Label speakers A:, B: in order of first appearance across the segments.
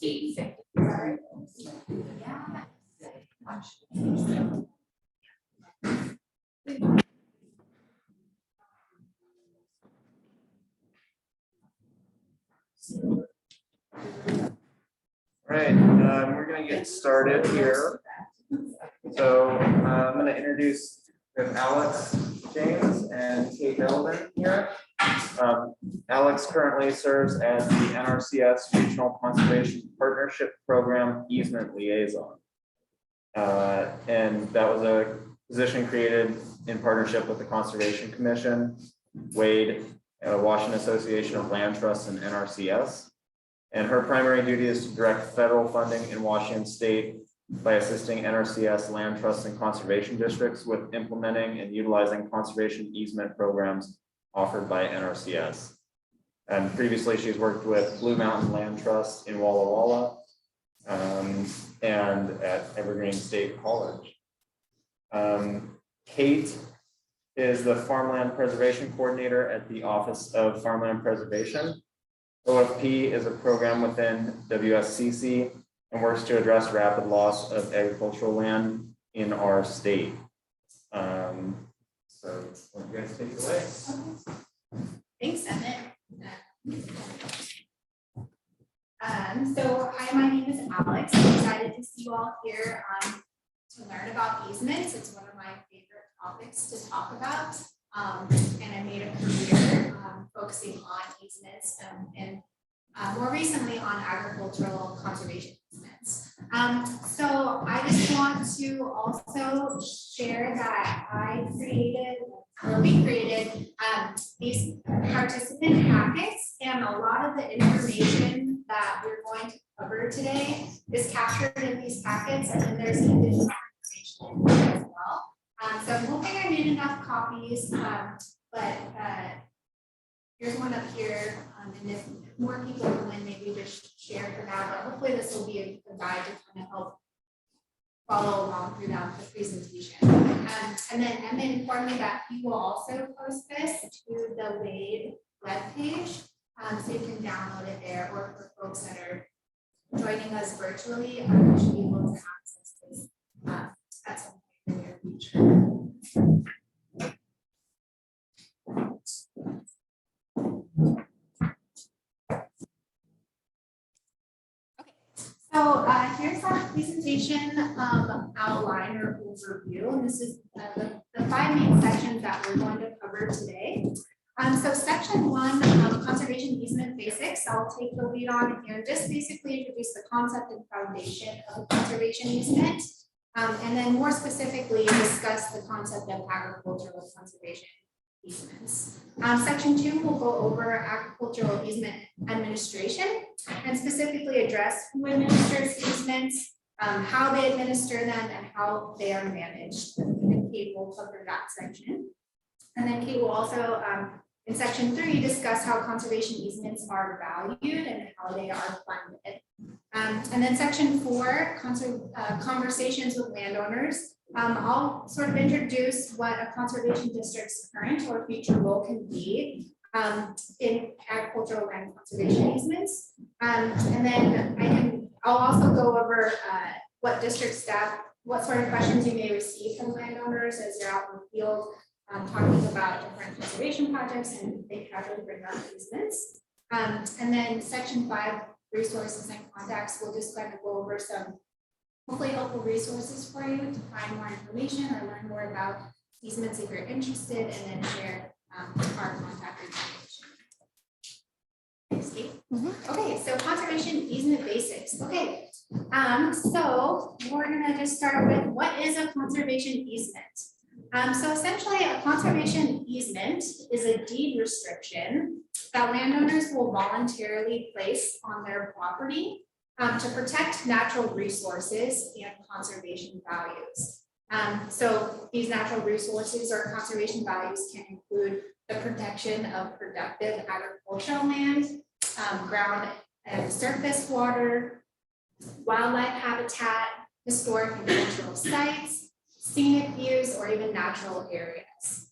A: 8:50.
B: All right, we're going to get started here. So I'm going to introduce Alex James and Kate Eldon here. Alex currently serves as the NRCS Regional Conservation Partnership Program Easement Liaison. And that was a position created in partnership with the Conservation Commission, WADE, Washington Association of Land Trusts, and NRCS. And her primary duty is to direct federal funding in Washington State by assisting NRCS land trusts and conservation districts with implementing and utilizing conservation easement programs offered by NRCS. And previously, she's worked with Blue Mountain Land Trust in Walla Walla and at Evergreen State College. Kate is the Farmland Preservation Coordinator at the Office of Farmland Preservation. OFP is a program within WSCC and works to address rapid loss of agricultural land in our state. So why don't you guys take it away?
C: Thanks, Emmett. So hi, my name is Alex. I'm excited to see you all here to learn about easements. It's one of my favorite topics to talk about. And I made a career focusing on easements and more recently on agricultural conservation easements. So I just want to also share that we created these participant packets, and a lot of the information that we're going to cover today is captured in these packets, and then there's even more information in there as well. So I'm hoping I made enough copies, but here's one up here, and if more people come in, maybe just share for that, but hopefully this will be a guide to kind of help follow along through that the presentation. And then Emma informed me that he will also post this to the WADE webpage, so you can download it there, or for folks that are joining us virtually, you should be able to access this at some point in the near future. So here's our presentation outline or overview, and this is the 5 main sections that we're going to cover today. So section 1, conservation easement basics, I'll take the lead on here, just basically introduce the concept and foundation of a conservation easement, and then more specifically discuss the concept of agricultural conservation easements. Section 2 will go over agricultural easement administration and specifically address who administers easements, how they administer them, and how they are managed. And Kate will cover that section. And then Kate will also, in section 3, discuss how conservation easements are valued and how they are funded. And then section 4, conversations with landowners. I'll sort of introduce what a conservation district's current or future role can be in agricultural land conservation easements. And then I'll also go over what district staff, what sort of questions you may receive from landowners as you're out in the field talking about different conservation projects, and they casually bring up easements. And then section 5, resources and contacts, we'll just kind of go over some hopefully helpful resources for you to find more information or learn more about easements if you're interested, and then share our contact information. Thanks, Kate. Okay, so conservation easement basics. Okay, so we're gonna just start with what is a conservation easement. So essentially, a conservation easement is a deed restriction that landowners will voluntarily place on their property to protect natural resources and conservation values. So these natural resources or conservation values can include the protection of productive agricultural land, ground and surface water, wildlife habitat, historic and cultural sites, scenic views, or even natural areas.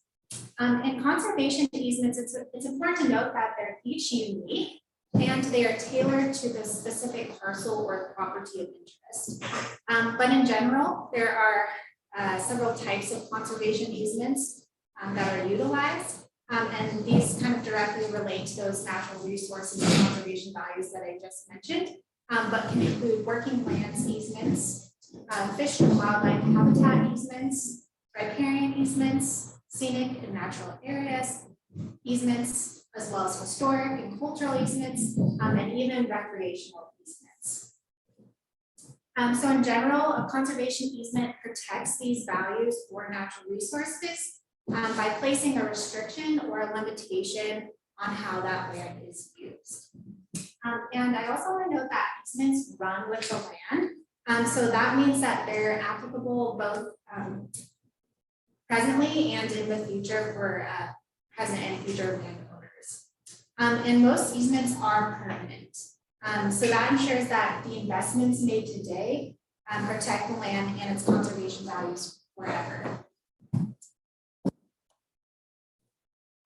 C: In conservation easements, it's important to note that they're each unique and they are tailored to the specific parcel or property of interest. But in general, there are several types of conservation easements that are utilized. And these kind of directly relate to those natural resources and conservation values that I just mentioned, but can include working lands easements, fish and wildlife habitat easements, riparian easements, scenic and natural areas, easements, as well as historic and cultural easements, and even recreational easements. So in general, a conservation easement protects these values for natural resources by placing a restriction or a limitation on how that land is used. And I also want to note that easements run with the land. So that means that they're applicable both presently and in the future for present and future landowners. And most easements are permanent. So that ensures that the investments made today protect the land and its conservation values forever.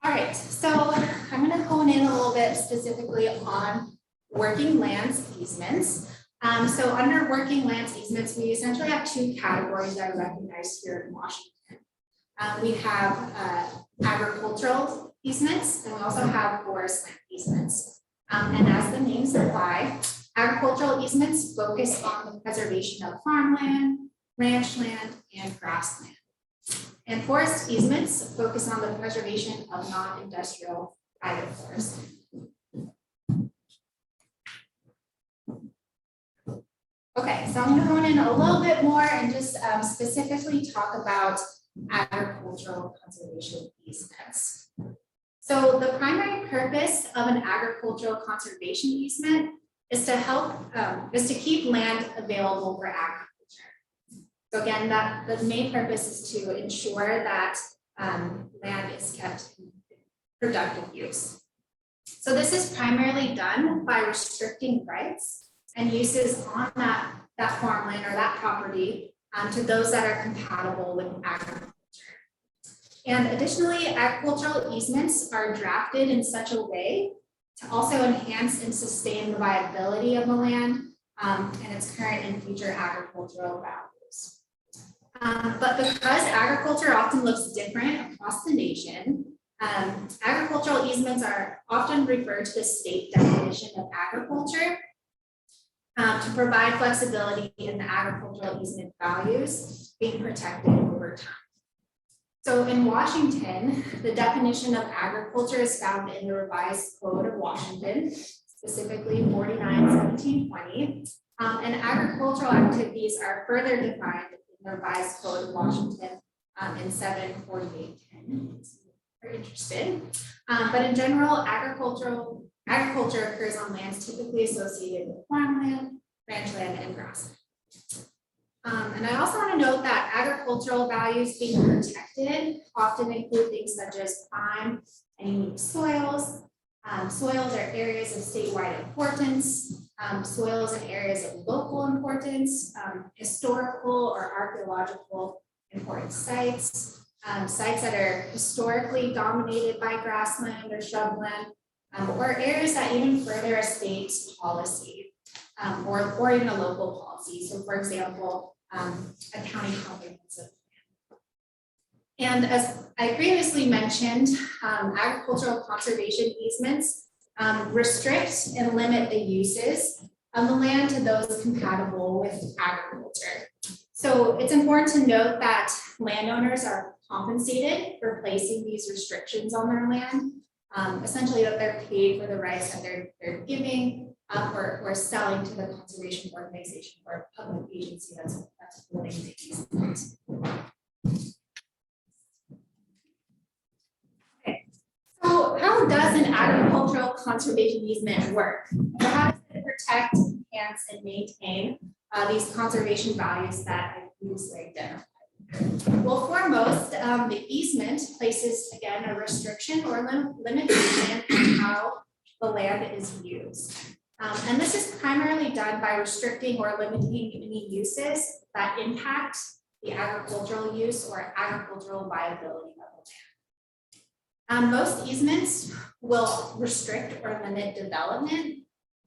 C: All right, so I'm going to hone in a little bit specifically on working lands easements. So under working lands easements, we essentially have two categories that are recognized here in Washington. We have agricultural easements, and we also have forest land easements. And as the names imply, agricultural easements focus on the preservation of farmland, ranch land, and grassland. And forest easements focus on the preservation of non-industrial private forest. Okay, so I'm going to hone in a little bit more and just specifically talk about agricultural conservation easements. So the primary purpose of an agricultural conservation easement is to keep land available for agriculture. So again, the main purpose is to ensure that land is kept in productive use. So this is primarily done by restricting rights and uses on that farmland or that property to those that are compatible with agriculture. And additionally, agricultural easements are drafted in such a way to also enhance and sustain the viability of the land and its current and future agricultural values. But because agriculture often looks different across the nation, agricultural easements are often referred to the state definition of agriculture to provide flexibility in the agricultural easement values being protected over time. So in Washington, the definition of agriculture is found in the Revised Code of Washington, specifically 49-1720, and agricultural activities are further defined in the Revised Code of Washington in 74810. If you're interested. But in general, agriculture occurs on lands typically associated with farmland, ranchland, and grassland. And I also want to note that agricultural values being protected often include things such as prime and unique soils. Soils are areas of statewide importance. Soils and areas of local importance, historical or archaeological important sites, sites that are historically dominated by grassland or shrubland, or areas that even further a state's policy, or even a local policy. So for example, a county comprehensive plan. And as I previously mentioned, agricultural conservation easements restrict and limit the uses of the land to those compatible with agriculture. So it's important to note that landowners are compensated for placing these restrictions on their land. Essentially that they're paid for the rights that they're giving up or selling to the conservation organization or public agency that's holding the easement. Okay, so how does an agricultural conservation easement work? So how does it protect, enhance, and maintain these conservation values that I previously identified? Well, foremost, the easement places, again, a restriction or limitation on how the land is used. And this is primarily done by restricting or limiting any uses that impact the agricultural use or agricultural viability of the land. Most easements will restrict or limit development,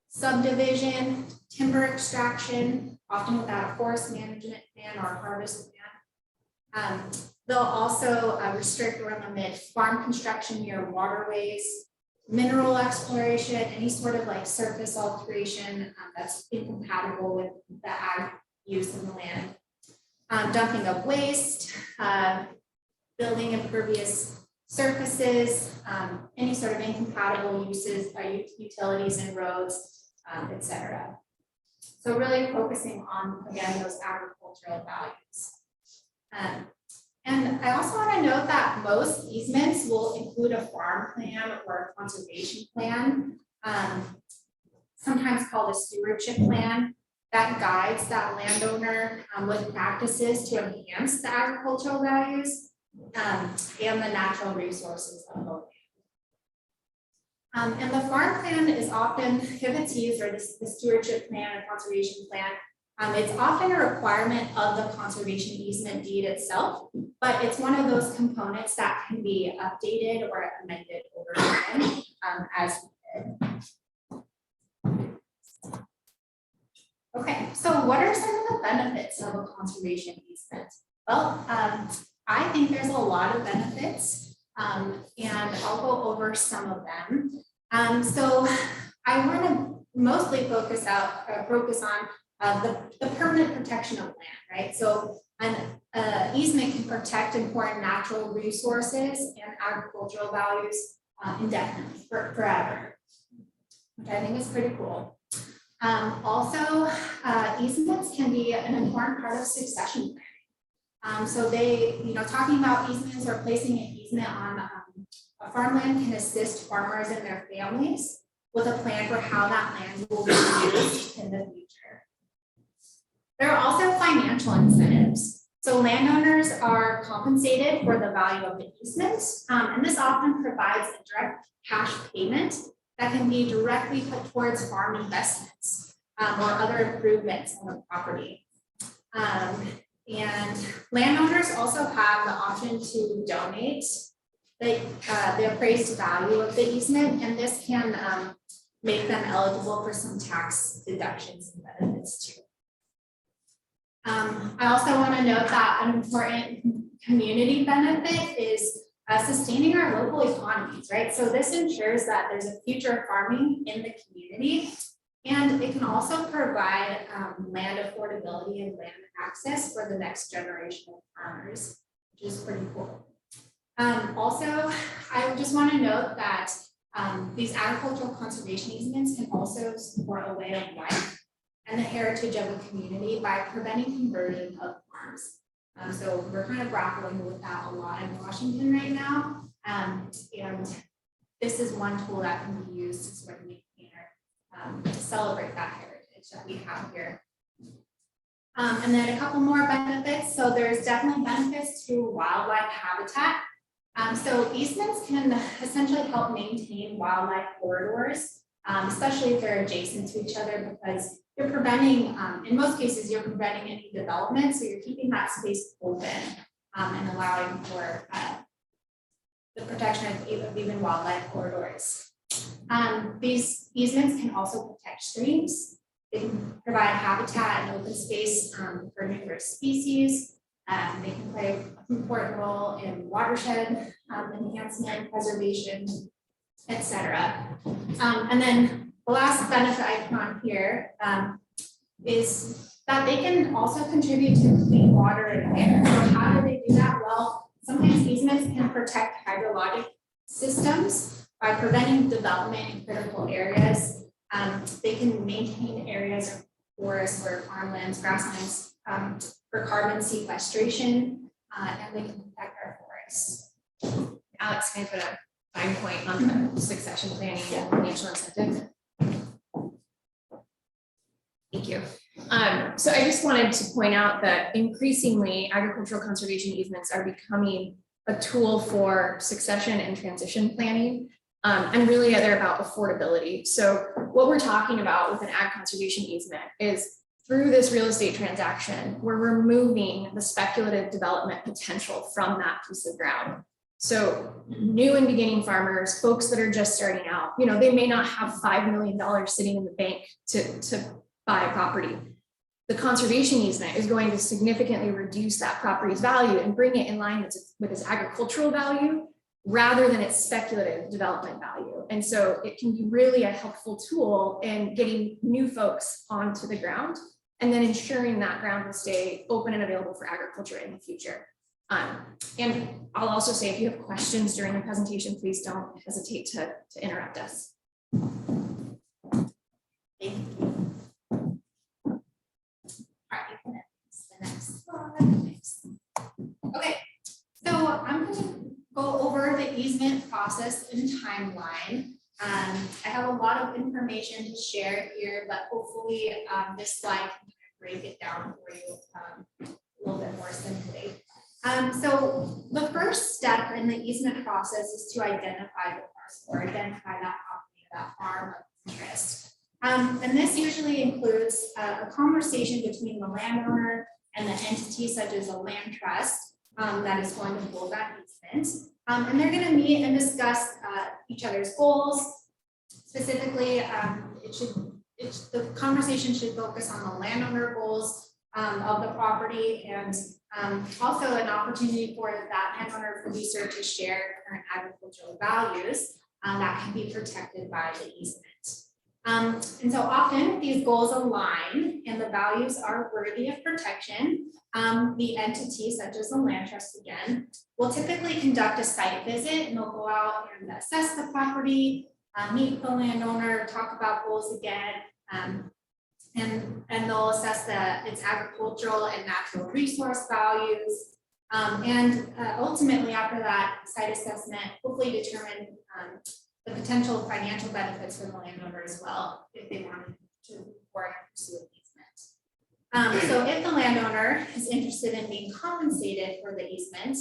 C: subdivision, timber extraction, often without a forest management plan or a harvest plan. They'll also restrict or limit farm construction near waterways, mineral exploration, any sort of like surface alteration that's incompatible with the ag use of the land. Dumping of waste, building impervious surfaces, any sort of incompatible uses by utilities and roads, etc. So really focusing on, again, those agricultural values. And I also want to note that most easements will include a farm plan or a conservation plan, sometimes called a stewardship plan, that guides that landowner with practices to enhance the agricultural values and the natural resources of the land. And the farm plan is often, if it's used, or the stewardship plan or conservation plan, it's often a requirement of the conservation easement deed itself, but it's one of those components that can be updated or amended over time as needed. Okay, so what are some of the benefits of a conservation easement? Well, I think there's a lot of benefits, and I'll go over some of them. So I want to mostly focus on the permanent protection of land, right? So an easement can protect important natural resources and agricultural values indefinitely, forever, which I think is pretty cool. Also, easements can be an important part of succession planning. So they, talking about easements or placing an easement on a farmland can assist farmers and their families with a plan for how that land will be used in the future. There are also financial incentives. So landowners are compensated for the value of the easement, and this often provides a direct cash payment that can be directly put towards farm investments or other improvements on the property. And landowners also have the option to donate the appraised value of the easement, and this can make them eligible for some tax deductions and benefits too. I also want to note that an important community benefit is sustaining our local economies, right? So this ensures that there's a future of farming in the community, and it can also provide land affordability and land access for the next generation of farmers, which is pretty cool. Also, I just want to note that these agricultural conservation easements can also support a way of life and the heritage of a community by preventing conversion of farms. So we're kind of grappling with that a lot in Washington right now. And this is one tool that can be used to sort of to celebrate that heritage that we have here. And then a couple more benefits. So there's definitely benefits to wildlife habitat. So easements can essentially help maintain wildlife corridors, especially if they're adjacent to each other, because you're preventing, in most cases, you're preventing any development. So you're keeping that space open and allowing for the protection of even wildlife corridors. These easements can also protect streams. They can provide habitat and open space for numerous species. They can play an important role in watershed enhancement, preservation, etc. And then the last benefit I put on here is that they can also contribute to clean water and air. So how do they do that? Well, sometimes easements can protect hydrologic systems by preventing development in critical areas. They can maintain areas of forests or farmlands, grasslands for carbon sequestration, and they can protect our forests.
A: Alex, can I put a fine point on the succession planning and financial incentive? Thank you. So I just wanted to point out that increasingly agricultural conservation easements are becoming a tool for succession and transition planning. And really they're about affordability. So what we're talking about with an ag conservation easement is through this real estate transaction, we're removing the speculative development potential from that piece of ground. So new and beginning farmers, folks that are just starting out, you know, they may not have $5 million sitting in the bank to buy a property. The conservation easement is going to significantly reduce that property's value and bring it in line with its agricultural value rather than its speculative development value. And so it can be really a helpful tool in getting new folks onto the ground and then ensuring that ground will stay open and available for agriculture in the future. And I'll also say, if you have questions during the presentation, please don't hesitate to interrupt us.
C: Thank you. All right, the next slide. Okay, so I'm going to go over the easement process and timeline. I have a lot of information to share here, but hopefully this slide can break it down for you a little bit more simply. So the first step in the easement process is to identify the parcel or identify that property or that farm of interest. And this usually includes a conversation between the landowner and the entity such as a land trust that is going to hold that easement. And they're going to meet and discuss each other's goals. Specifically, the conversation should focus on the landowner goals of the property and also an opportunity for that landowner producer to share current agricultural values that can be protected by the easement. And so often these goals align and the values are worthy of protection. The entity, such as the land trust again, will typically conduct a site visit and they'll go out and assess the property, meet with the landowner, talk about goals again, and they'll assess its agricultural and natural resource values. And ultimately after that site assessment, hopefully determine the potential financial benefits for the landowner as well, if they wanted to work and pursue an easement. So if the landowner is interested in being compensated for the easement,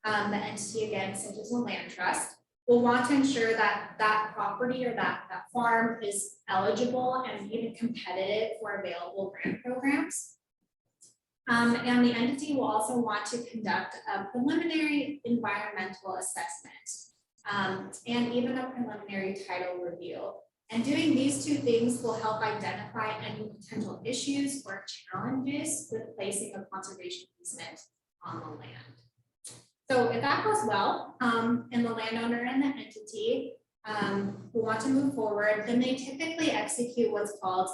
C: the entity again, such as a land trust, will want to ensure that that property or that farm is eligible and even competitive for available grant programs. And the entity will also want to conduct a preliminary environmental assessment and even a preliminary title review. And doing these two things will help identify any potential issues or challenges with placing a conservation easement on the land. So if that goes well, and the landowner and the entity will want to move forward, then they typically execute what's called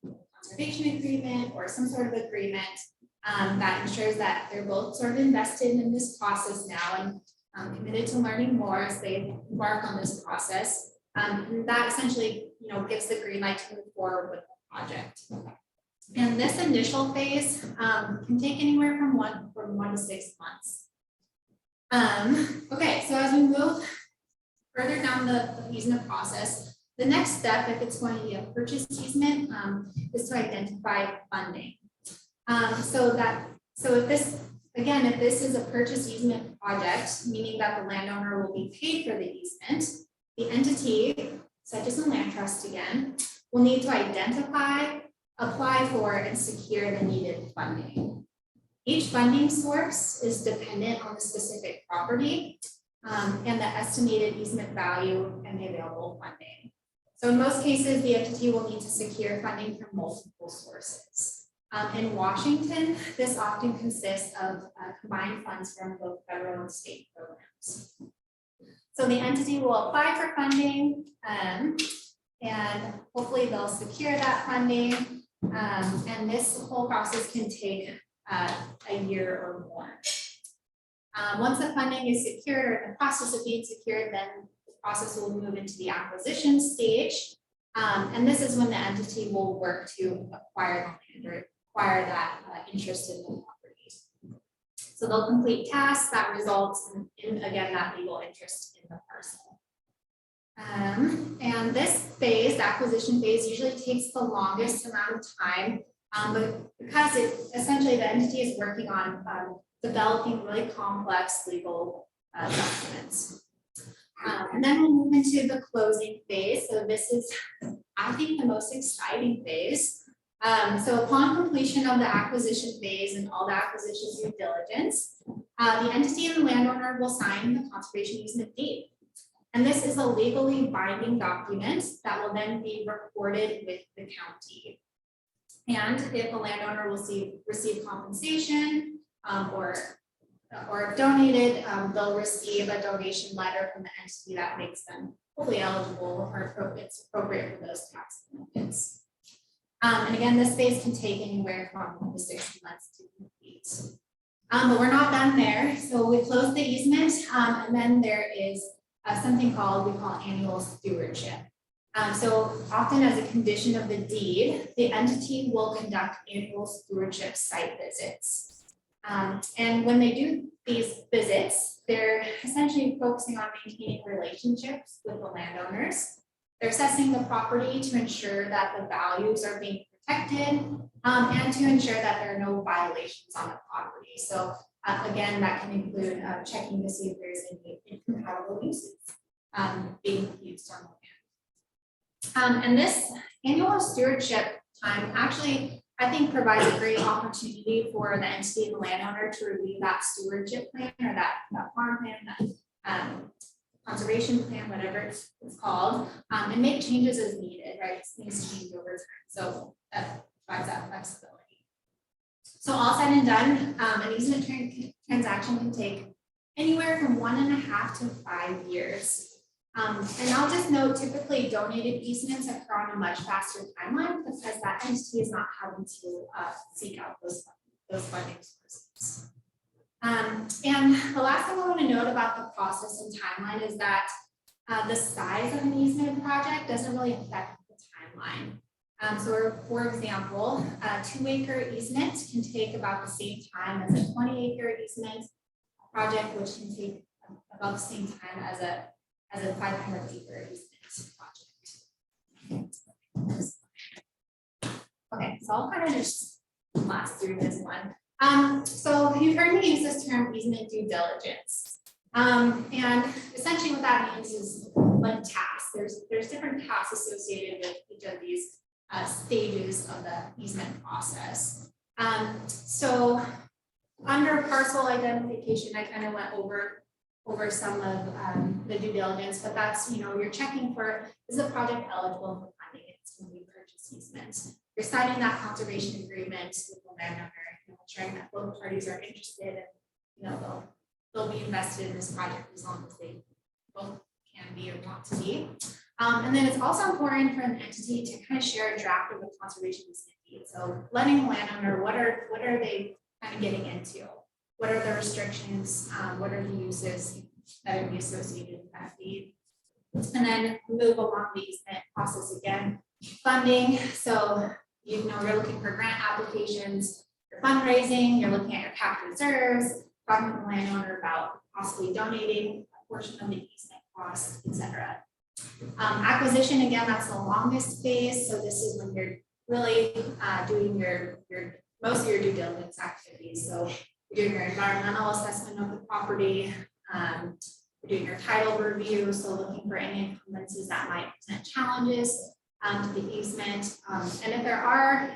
C: a conservation agreement or some sort of agreement that ensures that they're both sort of invested in this process now and committed to learning more as they embark on this process. And that essentially, gives the green light to move forward with the project. And this initial phase can take anywhere from 1 to 6 months. Okay, so as we move further down the easement process, the next step, if it's going to be a purchase easement, is to identify funding. So if this is a purchase easement project, meaning that the landowner will be paid for the easement, the entity, such as a land trust again, will need to identify, apply for, and secure the needed funding. Each funding source is dependent on the specific property and the estimated easement value and the available funding. So in most cases, the entity will need to secure funding from multiple sources. In Washington, this often consists of combined funds from both federal and state programs. So the entity will apply for funding and hopefully they'll secure that funding. And this whole process can take a year or more. Once the funding is secured or in the process of being secured, then the process will move into the acquisition stage. And this is when the entity will work to acquire the land or acquire that interest in the property. So they'll complete tasks that results in again, that legal interest in the parcel. And this phase, the acquisition phase, usually takes the longest amount of time, but because essentially the entity is working on developing really complex legal documents. And then we'll move into the closing phase. So this is, I think, the most exciting phase. So upon completion of the acquisition phase and all the acquisition due diligence, The entity and the landowner will sign the conservation easement deed. And this is a legally binding document that will then be recorded with the county. And if the landowner will receive compensation or if donated, they'll receive a donation letter from the entity that makes them hopefully eligible or it's appropriate for those tax benefits. And again, this phase can take anywhere from 6 months to complete. But we're not done there. So we close the easement, and then there is something we call annual stewardship. So often as a condition of the deed, the entity will conduct annual stewardship site visits. And when they do these visits, they're essentially focusing on maintaining relationships with the landowners. They're assessing the property to ensure that the values are being protected and to ensure that there are no violations on the property. So again, that can include checking to see if there's any incompatible uses being used on the land. And this annual stewardship time actually, I think, provides a great opportunity for the entity and the landowner to review that stewardship plan or that farm plan, that conservation plan, whatever it's called, and make changes as needed, right? Things change over time. So that provides that flexibility. So all said and done, an easement transaction can take anywhere from 1.5 to 5 years. And I'll just note, typically donated easements occur on a much faster timeline because that entity is not having to seek out those funding sources. And the last thing I want to note about the process and timeline is that the size of an easement project doesn't really affect the timeline. So for example, a 2-acre easement can take about the same time as a 20-acre easement project, which can take about the same time as a 500-acre easement project. Okay, so I'll kind of just blast through this one. So you've heard me use this term easement due diligence. And essentially what that means is like tasks. There's different tasks associated with each of these stages of the easement process. So under parcel identification, I kind of went over some of the due diligence, but that's, you're checking for, is the project eligible for funding? It's when we purchase easements. You're signing that conservation agreement with the landowner, ensuring that both parties are interested and, they'll be invested in this project as long as they both can be or want to be. And then it's also important for an entity to kind of share a draft of the conservation easement deed. So letting the landowner, what are they kind of getting into? What are the restrictions? What are the uses that would be associated with that deed? And then move along the easement process again. Funding. So you're looking for grant applications, you're fundraising, you're looking at your cash reserves, talking to the landowner about possibly donating a portion of the easement cost, etc. Acquisition, again, that's the longest phase. So this is when you're really doing your most of your due diligence activities. So you're doing your environmental assessment of the property, you're doing your title review, so looking for any encumbrances that might present challenges to the easement. And if there are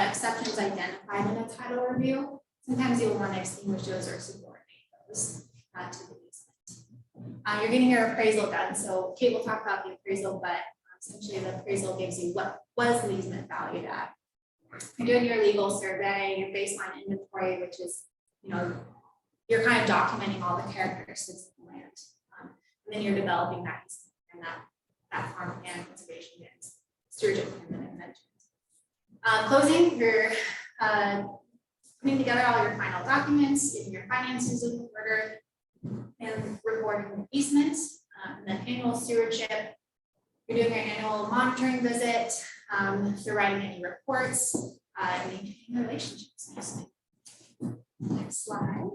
C: exceptions identified in a title review, sometimes you'll want to extinguish those or subordinate those to the easement. You're getting your appraisal done. So Kate will talk about the appraisal, but essentially the appraisal gives you what was the easement valued at. You're doing your legal survey, your baseline inventory, which is, you're kind of documenting all the characteristics of the land. And then you're developing that and that farm plan, conservation and stewardship plan that I mentioned. Closing, you're putting together all your final documents, getting your finances in order, and recording easements, and then annual stewardship. You're doing your annual monitoring visit. You're writing any reports, and maintaining relationships. Next slide.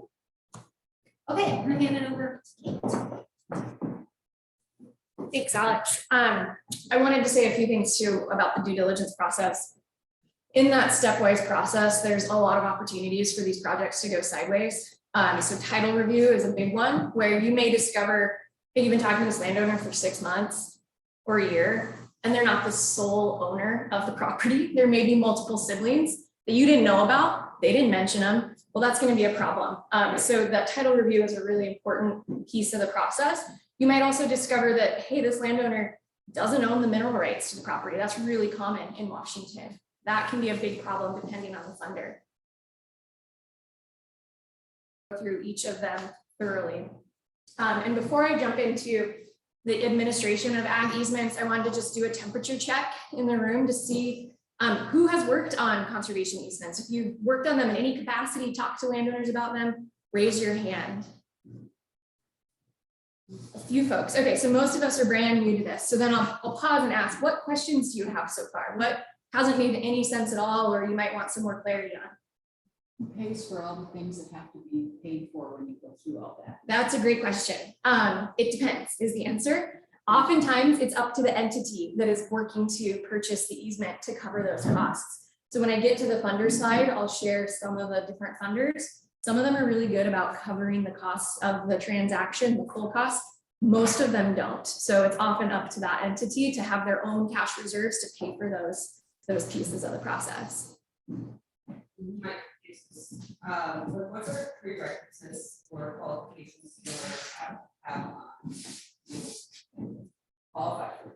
C: Okay, I'm gonna hand it over to Kate.
A: Thanks, Alex. I wanted to say a few things too about the due diligence process. In that stepwise process, there's a lot of opportunities for these projects to go sideways. So title review is a big one where you may discover that you've been talking to this landowner for 6 months or a year, and they're not the sole owner of the property. There may be multiple siblings, that you didn't know about, they didn't mention them, well, that's gonna be a problem. So that title review is a really important piece of the process. You might also discover that, hey, this landowner doesn't own the mineral rights to the property. That's really common in Washington. That can be a big problem depending on the funder. Go through each of them thoroughly. And before I jump into the administration of ag easements, I wanted to just do a temperature check in the room to see who has worked on conservation easements. If you've worked on them in any capacity, talk to landowners about them, raise your hand. A few folks. Okay, so most of us are brand new to this. So then I'll pause and ask, what questions do you have so far? What hasn't made any sense at all, or you might want some more clarity on?
D: Who pays for all the things that have to be paid for when you go through all that?
A: That's a great question. It depends is the answer. Oftentimes it's up to the entity that is working to purchase the easement to cover those costs. So when I get to the funder slide, I'll share some of the different funders. Some of them are really good about covering the costs of the transaction, the full cost. Most of them don't. So it's often up to that entity to have their own cash reserves to pay for those pieces of the process.
E: What sort of prerequisites or qualifications do you have qualified for?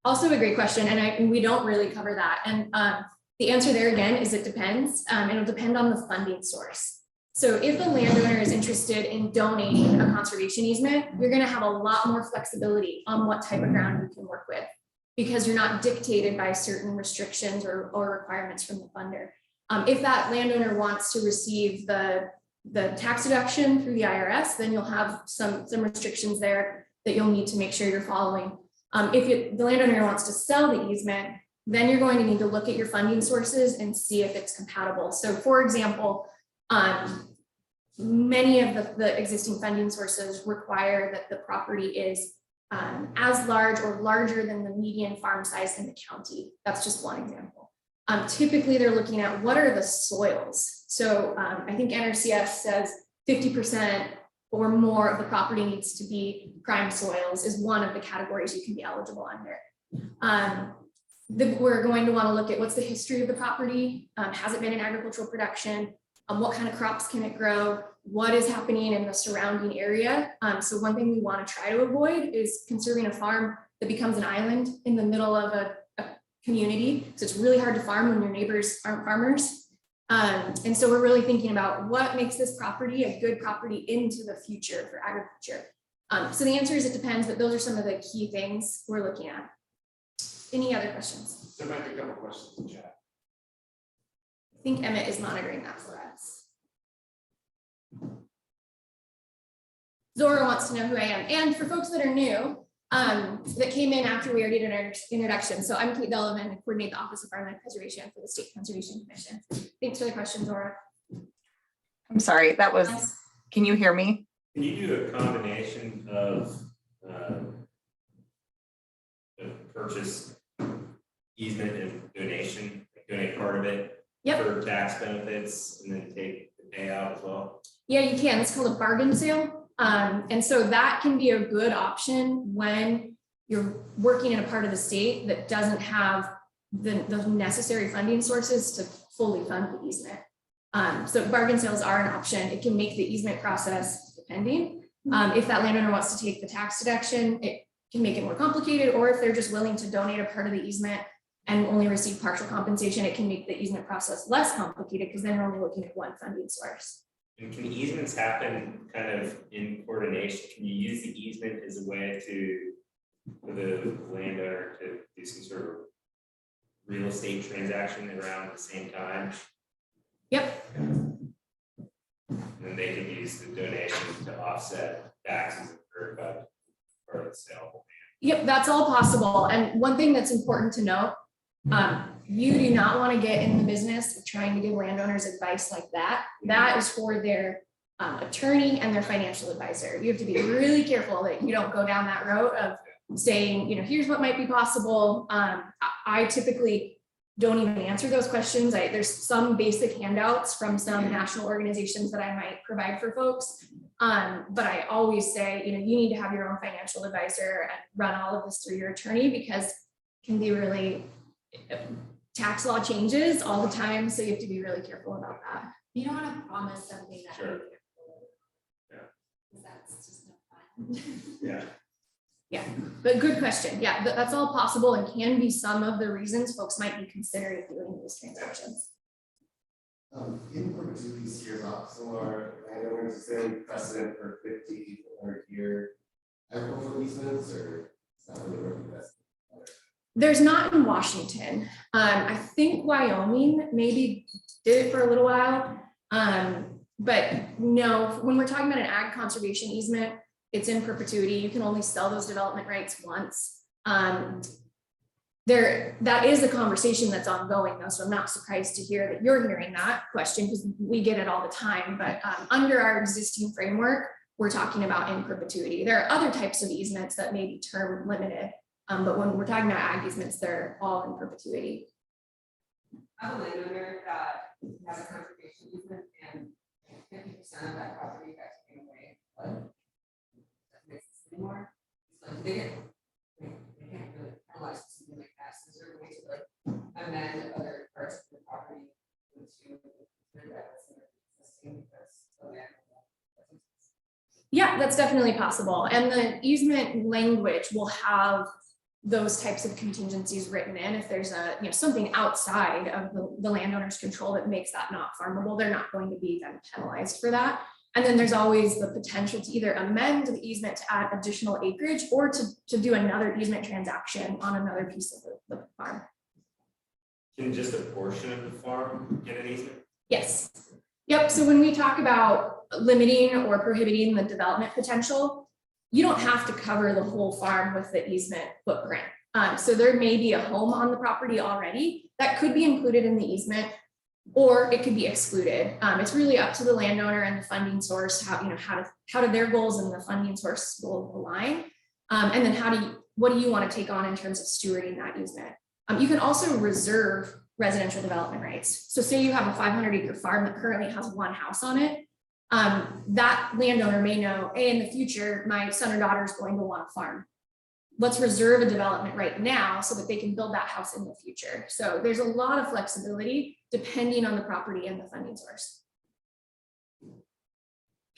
A: Also a great question, and we don't really cover that. And the answer there again is it depends. It'll depend on the funding source. So if a landowner is interested in donating a conservation easement, you're going to have a lot more flexibility on what type of ground you can work with, because you're not dictated by certain restrictions or requirements from the funder. If that landowner wants to receive the tax deduction through the IRS, then you'll have some restrictions there that you'll need to make sure you're following. If the landowner wants to sell the easement, then you're going to need to look at your funding sources and see if it's compatible. So for example, many of the existing funding sources require that the property is as large or larger than the median farm size in the county. That's just one example. Typically they're looking at what are the soils. So I think NRCS says 50% or more of the property needs to be prime soils is one of the categories you can be eligible under. We're going to want to look at what's the history of the property. Has it been in agricultural production? What kind of crops can it grow? What is happening in the surrounding area? So one thing we want to try to avoid is conserving a farm that becomes an island in the middle of a community. So it's really hard to farm when your neighbors aren't farmers. And so we're really thinking about what makes this property a good property into the future for agriculture. So the answer is it depends, but those are some of the key things we're looking at. Any other questions?
F: There might be a couple questions in chat.
A: I think Emmett is monitoring that for us. Zora wants to know who I am. And for folks that are new, that came in after we already did our introduction. So I'm Kate Delavan, I coordinate the Office of Farmland Preservation for the State Conservation Commission. Thanks for the question, Zora.
G: I'm sorry, that was, can you hear me?
H: Can you do a combination of the purchase easement and donation, like donate part of it for tax benefits and then take the payout as well?
A: Yeah, you can. It's called a bargain sale. And so that can be a good option when you're working in a part of the state that doesn't have the necessary funding sources to fully fund the easement. So bargain sales are an option. It can make the easement process depending. If that landowner wants to take the tax deduction, it can make it more complicated, or if they're just willing to donate a part of the easement and only receive partial compensation, it can make the easement process less complicated because then you're only looking at one funding source.
H: And can easements happen kind of in coordination? Can you use the easement as a way for the landowner to do some sort of real estate transaction around at the same time?
A: Yep.
H: And then they can use the donation to offset taxes incurred by part of the sale.
A: Yep, that's all possible. And one thing that's important to note, you do not want to get in the business of trying to give landowners advice like that. That is for their attorney and their financial advisor. You have to be really careful that you don't go down that road of saying, you know, here's what might be possible. I typically don't even answer those questions. There's some basic handouts from some national organizations that I might provide for folks. But I always say, you know, you need to have your own financial advisor and run all of this through your attorney, because it can be really tax law changes all the time, so you have to be really careful about that.
C: You don't wanna promise something that.
H: Sure.
C: Yeah. That's just no fun.
H: Yeah.
A: But good question. Yeah, that's all possible and can be some of the reasons folks might be considering doing these transactions.
F: In perpetuities here, similar landowners, is there any precedent for 50 or year agricultural easements, or is that really recognized?
A: There's not in Washington. I think Wyoming maybe did it for a little while. But no, when we're talking about an ag conservation easement, it's in perpetuity. You can only sell those development rights once. That is a conversation that's ongoing though, so I'm not surprised to hear that you're hearing that question because we get it all the time. But under our existing framework, we're talking about in perpetuity. There are other types of easements that may be term limited, but when we're talking about ag easements, they're all in perpetuity.
E: I have a landowner that has a conservation easement and 50% of that property got taken away, but doesn't exist anymore. It's like they can't really penalize something like that. So is there a way to like amend other parts of the property to consider that as existing because the land?
A: Yeah, that's definitely possible. And the easement language will have those types of contingencies written in. If there's something outside of the landowner's control that makes that not farmable, they're not going to be then penalized for that. And then there's always the potential to either amend the easement to add additional acreage or to do another easement transaction on another piece of the farm.
H: Can just a portion of the farm get an easement?
A: Yes. Yep. So when we talk about limiting or prohibiting the development potential, you don't have to cover the whole farm with the easement footprint. So there may be a home on the property already that could be included in the easement, or it could be excluded. It's really up to the landowner and the funding source, how do their goals and the funding source will align. And then what do you want to take on in terms of stewarding that easement? You can also reserve residential development rights. So say you have a 500-acre farm that currently has one house on it. That landowner may know, hey, in the future, my son or daughter is going to want a farm. Let's reserve a development right now so that they can build that house in the future. So there's a lot of flexibility depending on the property and the funding source.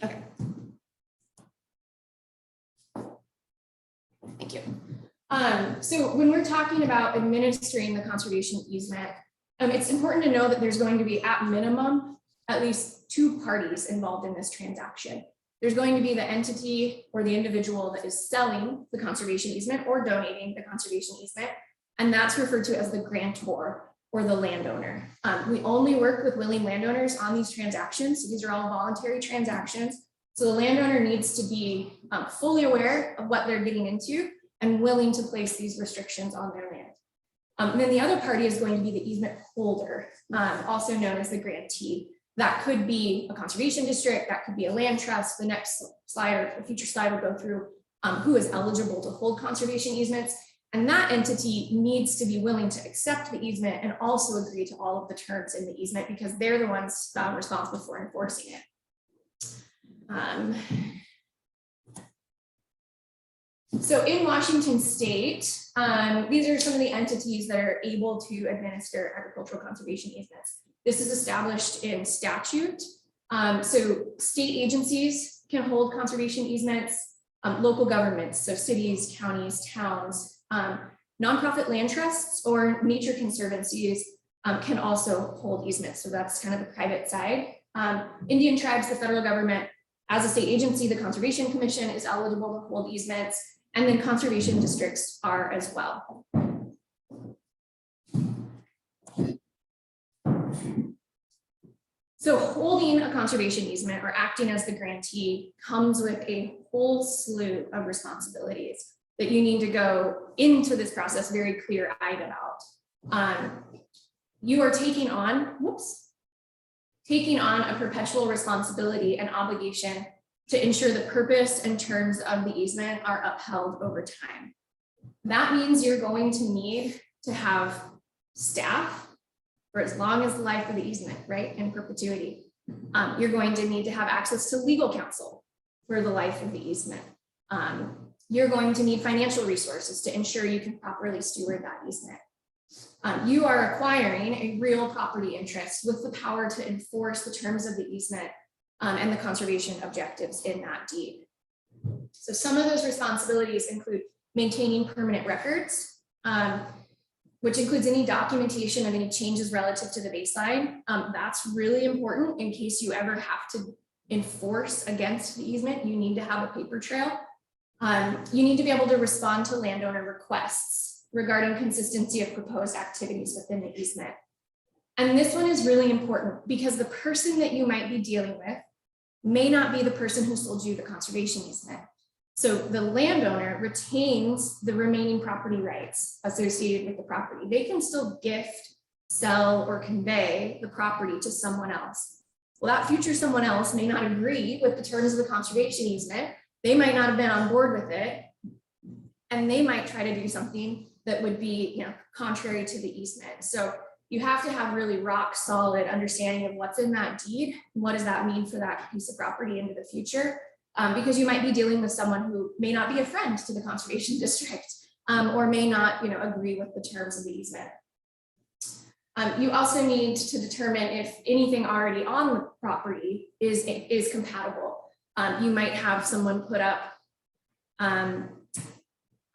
A: Okay. Thank you. So when we're talking about administering the conservation easement, it's important to know that there's going to be at minimum at least two parties involved in this transaction. There's going to be the entity or the individual that is selling the conservation easement or donating the conservation easement, and that's referred to as the grantor or the landowner. We only work with willing landowners on these transactions. So these are all voluntary transactions. So the landowner needs to be fully aware of what they're getting into and willing to place these restrictions on their land. And then the other party is going to be the easement holder, also known as the grantee. That could be a conservation district, that could be a land trust. The next slide or the future slide will go through who is eligible to hold conservation easements. And that entity needs to be willing to accept the easement and also agree to all of the terms in the easement because they're the ones responsible for enforcing it. So in Washington state, these are some of the entities that are able to administer agricultural conservation easements. This is established in statute. So state agencies can hold conservation easements, local governments, so cities, counties, towns, nonprofit land trusts or nature conservancies can also hold easements. So that's kind of the private side. Indian tribes, the federal government, as a state agency, the Conservation Commission is eligible to hold easements, and then conservation districts are as well. So holding a conservation easement or acting as the grantee comes with a whole slew of responsibilities that you need to go into this process very clear-eyed about. You are taking on a perpetual responsibility and obligation to ensure the purpose and terms of the easement are upheld over time. That means you're going to need to have staff for as long as the life of the easement, right, in perpetuity. You're going to need to have access to legal counsel for the life of the easement. You're going to need financial resources to ensure you can properly steward that easement. You are acquiring a real property interest with the power to enforce the terms of the easement and the conservation objectives in that deed. So some of those responsibilities include maintaining permanent records, which includes any documentation of any changes relative to the baseline. That's really important in case you ever have to enforce against the easement. You need to have a paper trail. You need to be able to respond to landowner requests regarding consistency of proposed activities within the easement. And this one is really important because the person that you might be dealing with may not be the person who sold you the conservation easement. So the landowner retains the remaining property rights associated with the property. They can still gift, sell, or convey the property to someone else. Well, that future someone else may not agree with the terms of the conservation easement. They might not have been on board with it, and they might try to do something that would be, contrary to the easement. So you have to have really rock solid understanding of what's in that deed. What does that mean for that piece of property into the future? Because you might be dealing with someone who may not be a friend to the conservation district, or may not, agree with the terms of the easement. You also need to determine if anything already on the property is compatible. You might have someone put up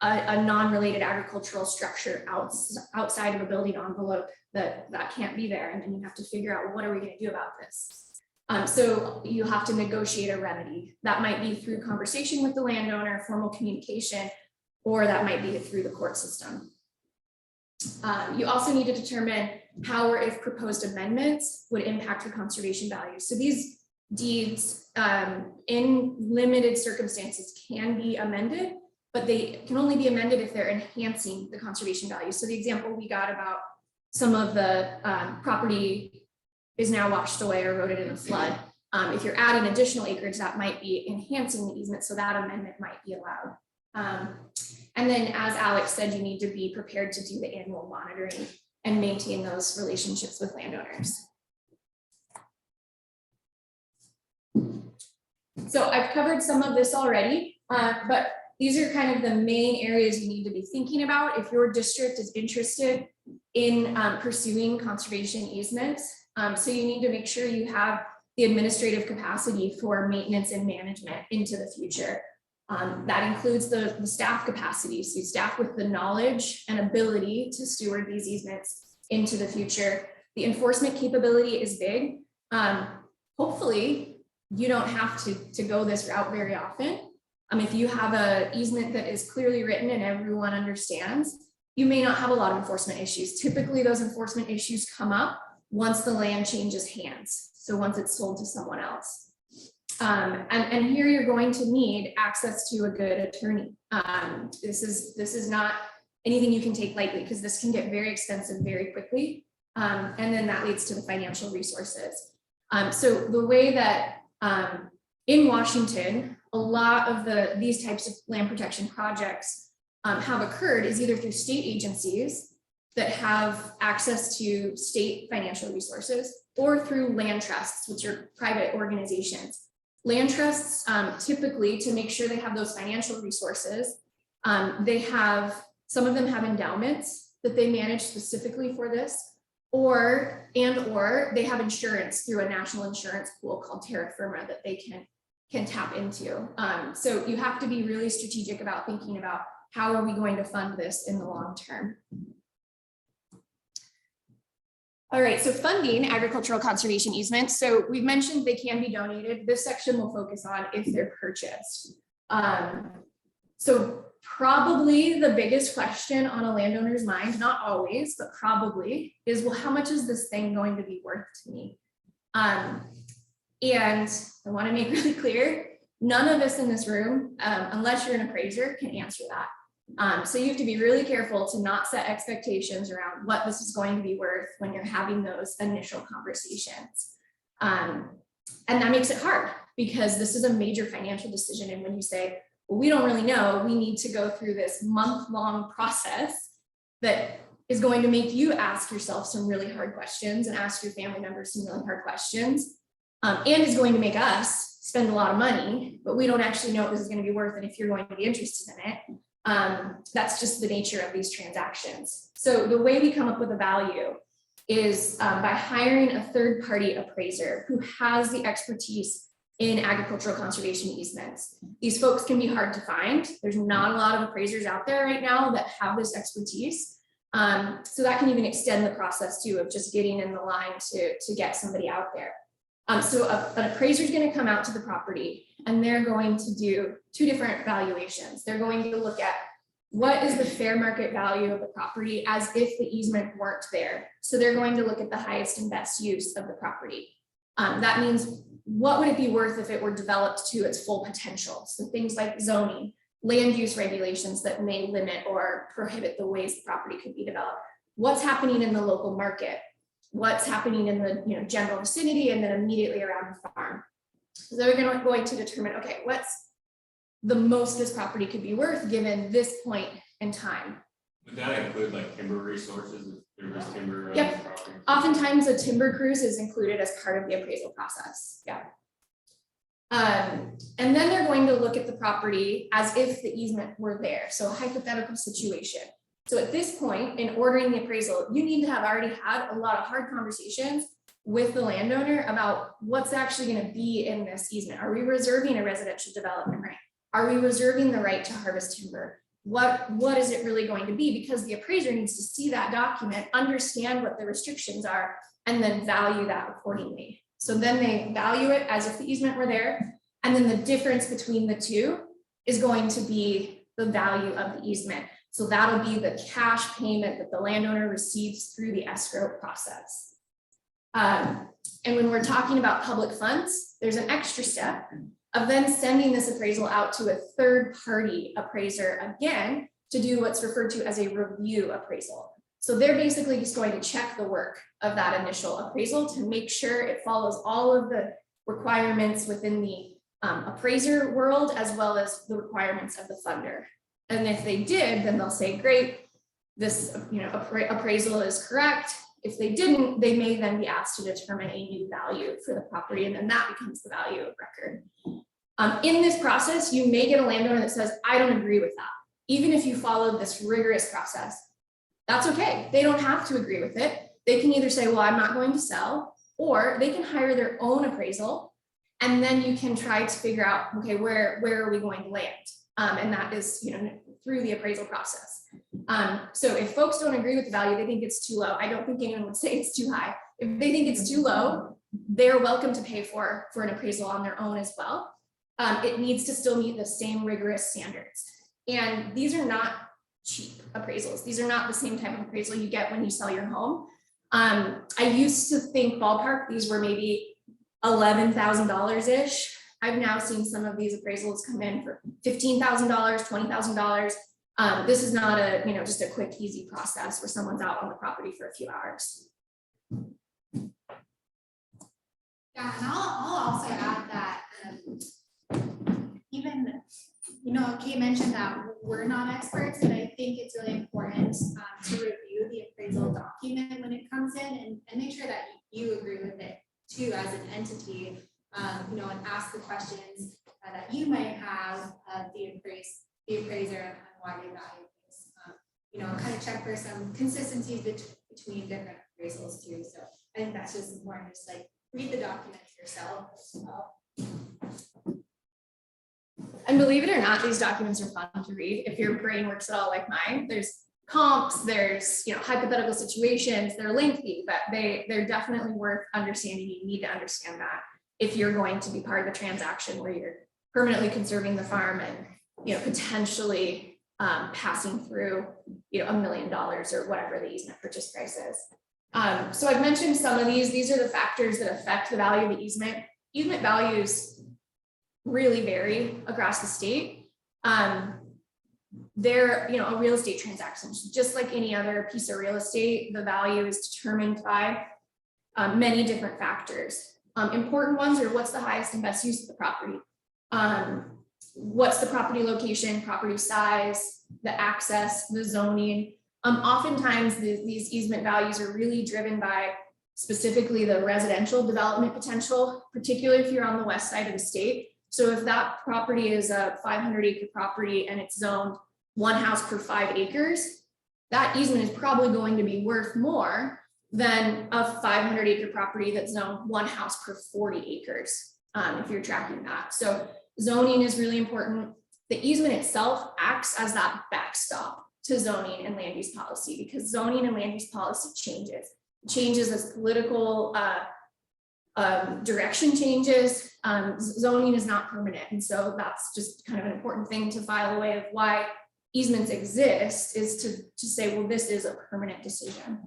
A: a non-related agricultural structure outside of a building envelope that can't be there, and then you have to figure out, well, what are we going to do about this? So you have to negotiate a remedy. That might be through conversation with the landowner, formal communication, or that might be through the court system. You also need to determine how or if proposed amendments would impact the conservation value. So these deeds in limited circumstances can be amended, but they can only be amended if they're enhancing the conservation value. So the example we got about some of the property is now washed away or eroded in a flood. If you're adding additional acreage, that might be enhancing the easement, so that amendment might be allowed. And then, as Alex said, you need to be prepared to do the annual monitoring and maintain those relationships with landowners. So I've covered some of this already, but these are kind of the main areas you need to be thinking about if your district is interested in pursuing conservation easements. So you need to make sure you have the administrative capacity for maintenance and management into the future. That includes the staff capacity, so staff with the knowledge and ability to steward these easements into the future. The enforcement capability is big. Hopefully, you don't have to go this route very often. If you have an easement that is clearly written and everyone understands, you may not have a lot of enforcement issues. Typically, those enforcement issues come up once the land changes hands. So once it's sold to someone else. And here you're going to need access to a good attorney. This is not anything you can take lightly, because this can get very expensive very quickly. And then that leads to the financial resources. So the way that in Washington, a lot of these types of land protection projects have occurred is either through state agencies that have access to state financial resources, or through land trusts, which are private organizations. Land trusts, typically, to make sure they have those financial resources, some of them have endowments that they manage specifically for this, or they have insurance through a national insurance pool called terra firma that they can tap into. So you have to be really strategic about thinking about how are we going to fund this in the long term. All right, so funding agricultural conservation easements. So we've mentioned they can be donated. This section will focus on if they're purchased. So probably the biggest question on a landowner's mind, not always, but probably, is, well, how much is this thing going to be worth to me? And I want to make really clear, none of us in this room, unless you're an appraiser, can answer that. So you have to be really careful to not set expectations around what this is going to be worth when you're having those initial conversations. And that makes it hard, because this is a major financial decision. And when you say, well, we don't really know, we need to go through this month-long process that is going to make you ask yourself some really hard questions and ask your family members some really hard questions, and is going to make us spend a lot of money, but we don't actually know what this is going to be worth and if you're going to be interested in it. That's just the nature of these transactions. So the way we come up with a value is by hiring a third-party appraiser who has the expertise in agricultural conservation easements. These folks can be hard to find. There's not a lot of appraisers out there right now that have this expertise. So that can even extend the process too of just getting in the line to get somebody out there. So an appraiser is going to come out to the property and they're going to do two different valuations. They're going to look at what is the fair market value of the property as if the easement weren't there. So they're going to look at the highest and best use of the property. That means what would it be worth if it were developed to its full potential? So things like zoning, land use regulations that may limit or prohibit the ways the property could be developed. What's happening in the local market? What's happening in the general vicinity and then immediately around the farm? So they're going to determine, okay, what's the most this property could be worth given this point in time.
H: Would that include like timber resources, if there was timber on
A: Yep.
H: the property?
A: Oftentimes a timber cruise is included as part of the appraisal process, yeah. And then they're going to look at the property as if the easement were there, so a hypothetical situation. So at this point, in ordering the appraisal, you need to have already had a lot of hard conversations with the landowner about what's actually going to be in this easement. Are we reserving a residential development right? Are we reserving the right to harvest timber? What is it really going to be? Because the appraiser needs to see that document, understand what the restrictions are, and then value that accordingly. So then they value it as if the easement were there. And then the difference between the two is going to be the value of the easement. So that'll be the cash payment that the landowner receives through the escrow process. And when we're talking about public funds, there's an extra step of then sending this appraisal out to a third-party appraiser again to do what's referred to as a review appraisal. So they're basically just going to check the work of that initial appraisal to make sure it follows all of the requirements within the appraiser world as well as the requirements of the funder. And if they did, then they'll say, great, this appraisal is correct. If they didn't, they may then be asked to determine a new value for the property, and then that becomes the value of record. In this process, you may get a landowner that says, I don't agree with that. Even if you followed this rigorous process, that's okay. They don't have to agree with it. They can either say, well, I'm not going to sell, or they can hire their own appraisal, and then you can try to figure out, okay, where are we going to land? And that is, through the appraisal process. So if folks don't agree with the value, they think it's too low. I don't think anyone would say it's too high. If they think it's too low, they're welcome to pay for an appraisal on their own as well. It needs to still meet the same rigorous standards. And these are not cheap appraisals. These are not the same type of appraisal you get when you sell your home. I used to think ballpark, these were maybe $11,000-ish. I've now seen some of these appraisals come in for $15,000, $20,000. This is not a, just a quick, easy process where someone's out on the property for a few hours.
C: Yeah, and I'll also add that even, Kate mentioned that we're not experts, and I think it's really important to review the appraisal document when it comes in and make sure that you agree with it too as an entity, and ask the questions that you might have of the appraiser and why they value this. Kind of check for some consistencies between different appraisals too. So I think that's just important, just like read the documents yourself as well.
A: And believe it or not, these documents are fun to read if your brain works at all like mine. There's comps, there's hypothetical situations, they're lengthy, but they're definitely worth understanding. You need to understand that if you're going to be part of a transaction where you're permanently conserving the farm and potentially passing through $1 million or whatever the easement purchase price is. So I've mentioned some of these are the factors that affect the value of the easement. Easement values really vary across the state. They're a real estate transaction, just like any other piece of real estate. The value is determined by many different factors. Important ones are what's the highest and best use of the property, what's the property location, property size, the access, the zoning. Oftentimes these easement values are really driven by specifically the residential development potential, particularly if you're on the west side of the state. So if that property is a 500-acre property and it's zoned one house per 5 acres, that easement is probably going to be worth more than a 500-acre property that's zoned one house per 40 acres, if you're tracking that. So zoning is really important. The easement itself acts as that backstop to zoning and land use policy, because zoning and land use policy changes as political direction changes. Zoning is not permanent, and so that's just kind of an important thing to file away of why easements exist, is to say, well, this is a permanent decision.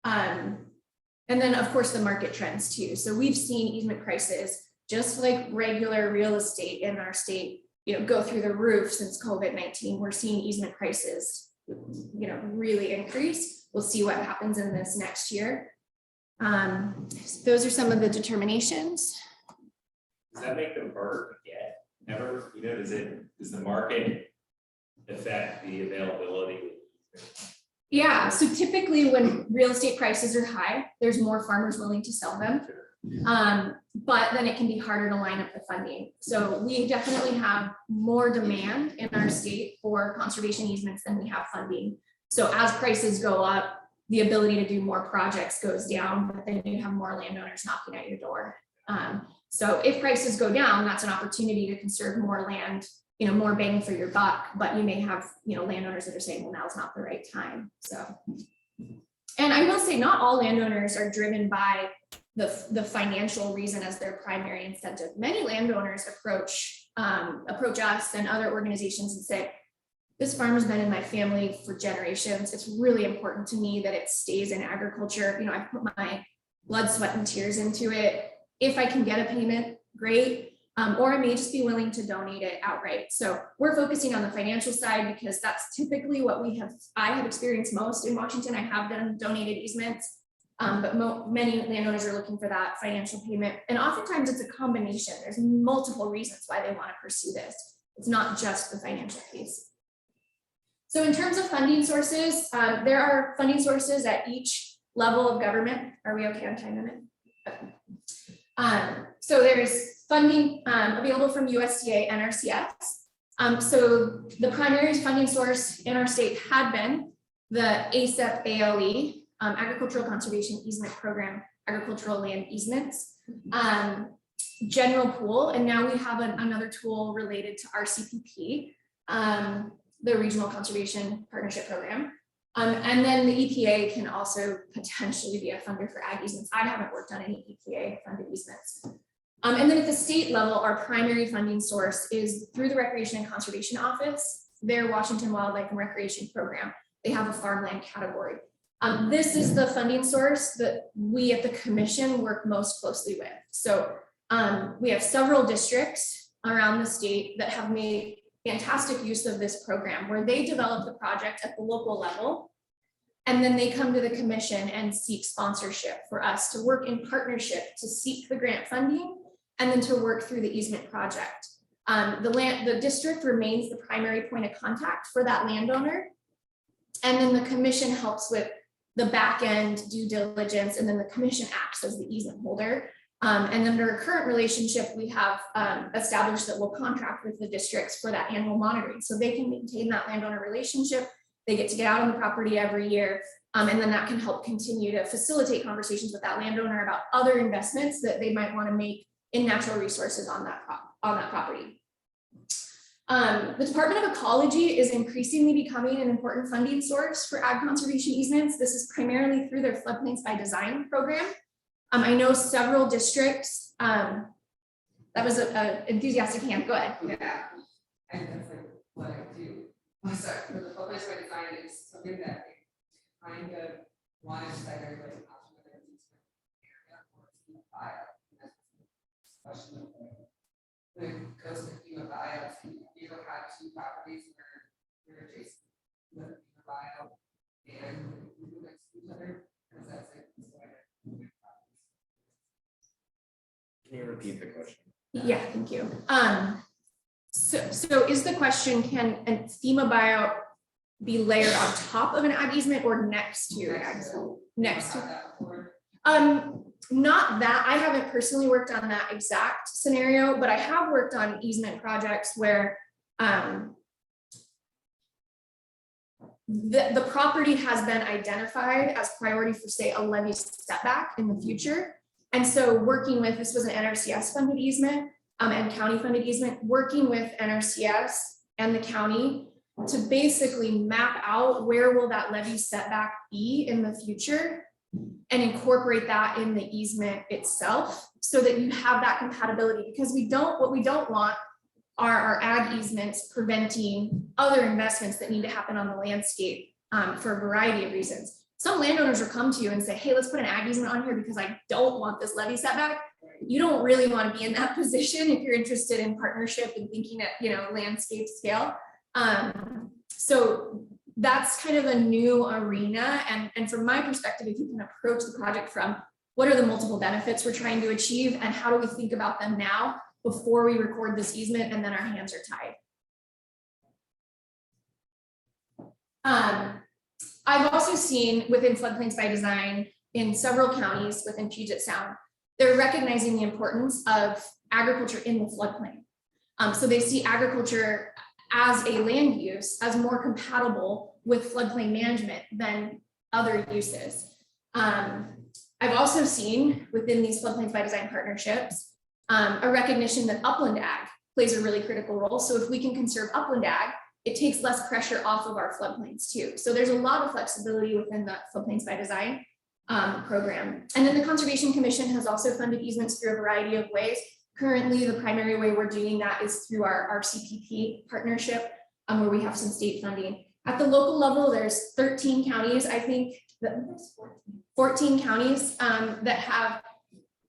A: And then of course the market trends too. So we've seen easement prices, just like regular real estate in our state, go through the roof since COVID-19. We're seeing easement prices, really increase. We'll see what happens in this next year. Those are some of the determinations.
H: Does that make them harder to get? Never, does the market affect the availability?
A: Yeah, so typically when real estate prices are high, there's more farmers willing to sell them. But then it can be harder to line up the funding. So we definitely have more demand in our state for conservation easements than we have funding. So as prices go up, the ability to do more projects goes down, but then you have more landowners knocking at your door. So if prices go down, that's an opportunity to conserve more land, more bang for your buck, but you may have, landowners that are saying, well, now's not the right time. So, and I will say not all landowners are driven by the financial reason as their primary incentive. Many landowners approach us and other organizations and say, this farm has been in my family for generations. It's really important to me that it stays in agriculture. I put my blood, sweat, and tears into it. If I can get a payment, great. Or I may just be willing to donate it outright. So we're focusing on the financial side because that's typically what I have experienced most in Washington. I have done donated easements, but many landowners are looking for that financial payment. And oftentimes it's a combination. There's multiple reasons why they want to pursue this. It's not just the financial piece. So in terms of funding sources, there are funding sources at each level of government. Are we okay on time limit? Okay. So there's funding available from USDA and NRCS. So the primary funding source in our state had been the ASEP ALE, Agricultural Conservation Easement Program, Agricultural Land Easements, general pool, and now we have another tool related to RCPP, the Regional Conservation Partnership Program. And then the EPA can also potentially be a funder for ag easements. I haven't worked on any EPA funded easements. And then at the state level, our primary funding source is through the Recreation and Conservation Office, their Washington Wildlife and Recreation Program. They have a farmland category. This is the funding source that we at the commission work most closely with. So we have several districts around the state that have made fantastic use of this program, where they develop the project at the local level, and then they come to the commission and seek sponsorship for us to work in partnership to seek the grant funding and then to work through the easement project. The district remains the primary point of contact for that landowner, and then the commission helps with the back end due diligence, and then the commission acts as the easement holder. And under a current relationship, we have established that we'll contract with the districts for that annual monitoring. So they can maintain that landowner relationship. They get to get out on the property every year. And then that can help continue to facilitate conversations with that landowner about other investments that they might want to make in natural resources on that property. The Department of Ecology is increasingly becoming an important funding source for ag conservation easements. This is primarily through their floodplains by design program. I know several districts, that was an enthusiastic hand, go ahead.
E: Yeah, and that's like what I do. Sorry, for the public by design is something that they kind of want to decide like an option of their area or FEMA buyout. And that's the question of when it goes to FEMA buyouts, have you ever had two properties where you're adjacent to the FEMA buyout and move next to each other? Because that's like
B: Can you repeat the question?
A: Yeah, thank you. So is the question, can a FEMA buyout be layered on top of an ag easement or next to an ag easement? Next to. Not that, I haven't personally worked on that exact scenario, but I have worked on easement projects where the property has been identified as priority for, say, a levy setback in the future. And so working with, this was an NRCS funded easement and county funded easement, working with NRCS and the county to basically map out where will that levy setback be in the future and incorporate that in the easement itself so that you have that compatibility, because what we don't want are our ag easements preventing other investments that need to happen on the landscape for a variety of reasons. Some landowners will come to you and say, hey, let's put an ag easement on here because I don't want this levy setback. You don't really want to be in that position if you're interested in partnership and thinking at, landscape scale. So that's kind of a new arena. And from my perspective, if you can approach the project from what are the multiple benefits we're trying to achieve and how do we think about them now before we record this easement and then our hands are tied. I've also seen within floodplains by design in several counties within Puget Sound, they're recognizing the importance of agriculture in the floodplain. So they see agriculture as a land use as more compatible with floodplain management than other uses. I've also seen within these floodplains by design partnerships, a recognition that upland ag plays a really critical role. So if we can conserve upland ag, it takes less pressure off of our floodplains too. So there's a lot of flexibility within the floodplains by design program. And then the Conservation Commission has also funded easements through a variety of ways. Currently, the primary way we're doing that is through our CPP partnership, where we have some state funding. At the local level, there's 13 counties, I think, 14 counties that have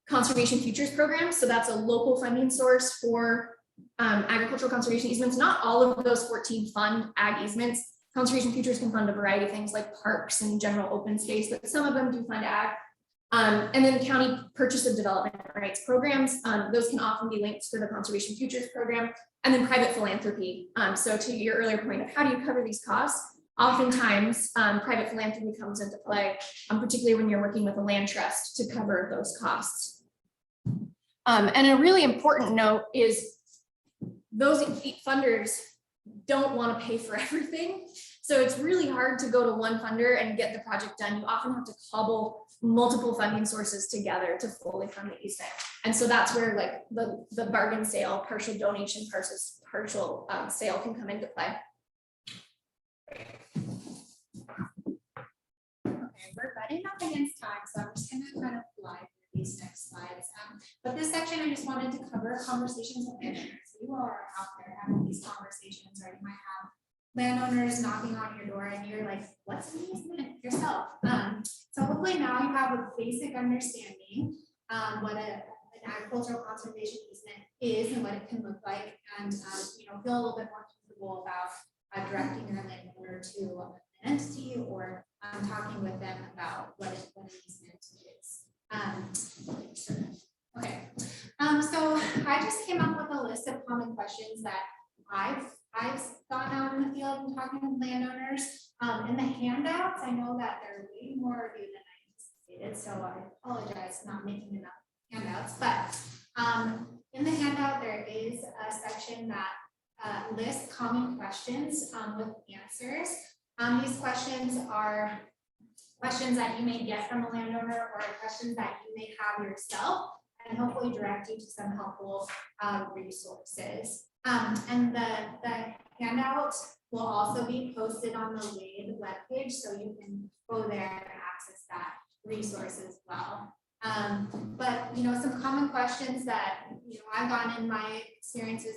A: conservation futures programs. So that's a local funding source for agricultural conservation easements. Not all of those 14 fund ag easements. Conservation futures can fund a variety of things like parks and general open space, but some of them do fund ag. And then county purchase of development rights programs, those can often be linked to the conservation futures program, and then private philanthropy. So to your earlier point of how do you cover these costs? Oftentimes, private philanthropy comes into play, particularly when you're working with a land trust to cover those costs. And a really important note is those funders don't want to pay for everything. So it's really hard to go to one funder and get the project done. You often have to cobble multiple funding sources together to fully fund the easement. And so that's where like the bargain sale, partial donation versus partial sale can come into play.
C: Okay, we're butting up against time, so I'm just gonna kind of fly through these next slides. But this section, I just wanted to cover conversations with landowners. You all are out there having these conversations, or you might have landowners knocking on your door and you're like, what's an easement yourself? So hopefully now you have a basic understanding what an agricultural conservation easement is and what it can look like, and feel a little bit more comfortable about directing your landowner to an entity or talking with them about what an easement is. Okay, so I just came up with a list of common questions that I've gone out in the field and talking with landowners. In the handouts, I know that there are way more of you than I anticipated, so I apologize for not making enough handouts. But in the handout, there is a section that lists common questions with answers. These questions are questions that you may get from a landowner or questions that you may have yourself, and hopefully direct you to some helpful resources. And the handout will also be posted on the WADE webpage, so you can go there and access that resource as well. But some common questions that I've gotten in my experiences,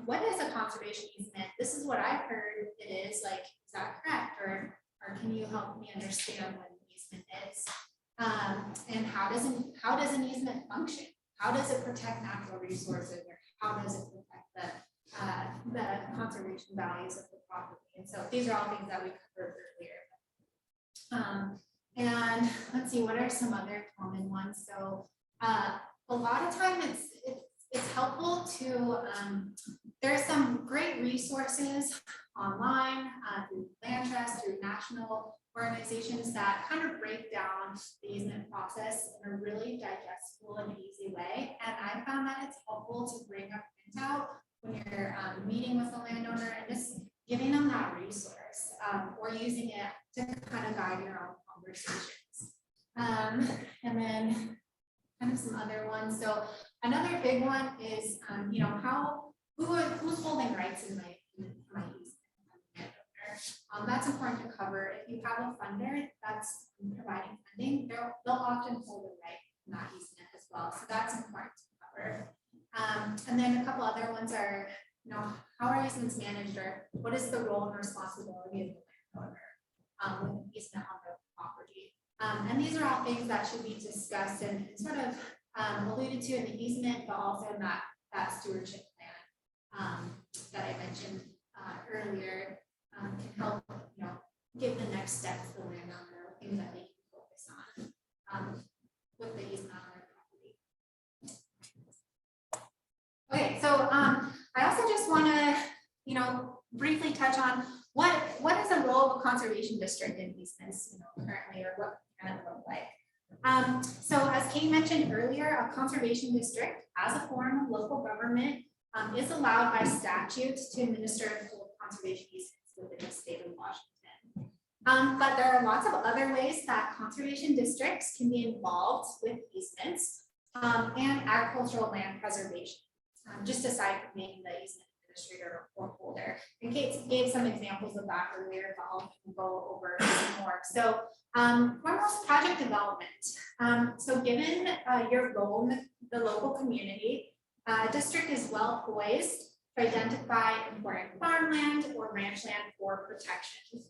C: what is a conservation easement? This is what I've heard it is. Like, is that correct? Or can you help me understand what an easement is? And how does an easement function? How does it protect natural resources, or how does it protect the conservation values of the property? And so these are all things that we covered earlier. And let's see, what are some other common ones? So a lot of time it's helpful to, there's some great resources online through Land Trust, through national organizations that kind of break down the easement process in a really digestible and easy way. And I found that it's helpful to bring a printout when you're meeting with a landowner and just giving them that resource, or using it to kind of guide your own conversations. And then kind of some other ones. So another big one is, you know, who's holding rights in my easement? That's important to cover. If you have a funder that's providing funding, they'll often hold a right in that easement as well. So that's important to cover. And then a couple other ones are, you know, how are easements managed, or what is the role and responsibility of the landowner with an easement on their property? And these are all things that should be discussed and sort of alluded to in the easement, but also in that stewardship plan that I mentioned earlier. Can help, you know, give the next steps to the landowner, things that they can focus on with the easement on their property. Okay, so I also just want to, you know, briefly touch on what is the role of a conservation district in easements, you know, currently, or what kind of look like. So as Kate mentioned earlier, a conservation district as a form of local government is allowed by statute to administer conservation easements within the state of Washington. But there are lots of other ways that conservation districts can be involved with easements and agricultural land preservation, just aside from being the easement administrator or holder. And Kate gave some examples of that earlier, but I'll go over some more. So foremost, project development. So given your role in the local community, district is well poised to identify important farmland or ranch land for protection.